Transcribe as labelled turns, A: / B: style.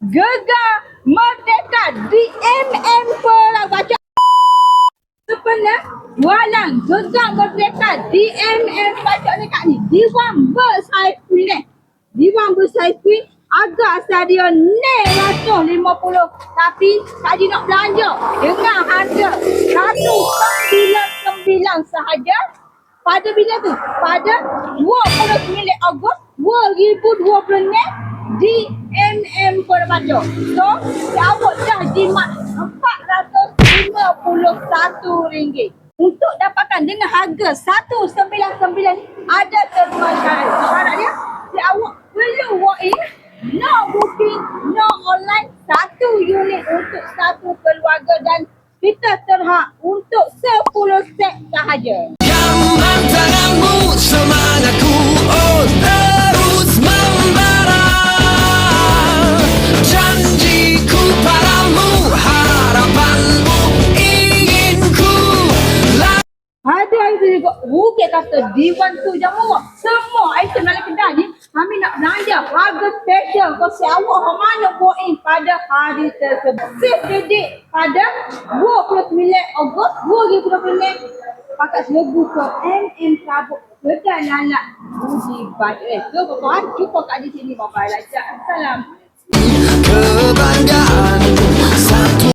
A: Gegar Merdeka DMM Perak baca sebenar walang Gegar Merdeka DMM baca dekat ni Diwan Bersaifuddin. Diwan Bersaifuddin agak stadion ni 150 tapi tadi nak belanja dengan harga 199 sahaja pada bila tu? Pada 29 Ogos 2020 di MM Perbaco. So, awak dah jimat RM451. Untuk dapatkan dengan harga 199 ada terma syarat. Syarat dia, awak perlu walk in, no booking, no online, satu unit untuk satu keluarga dan kita terhak untuk 10 set sahaja.
B: Jambang tanganmu semangatku, oh terus membara. Janjiku padamu, harapanmu, inginku.
A: Ada itu juga Bukit kata Diwan tu jangan murah. Semua item dalam kedai ni kami nak belanja harga special. Kasi awak mana buat pada hari tersebut. Save the date pada 29 Ogos 2020 pakai seribu ke MM Sabuk kedai lalak Uji Badai. So kawan jumpa kat di sini. Bye-bye. Salam.
B: Kebanggaan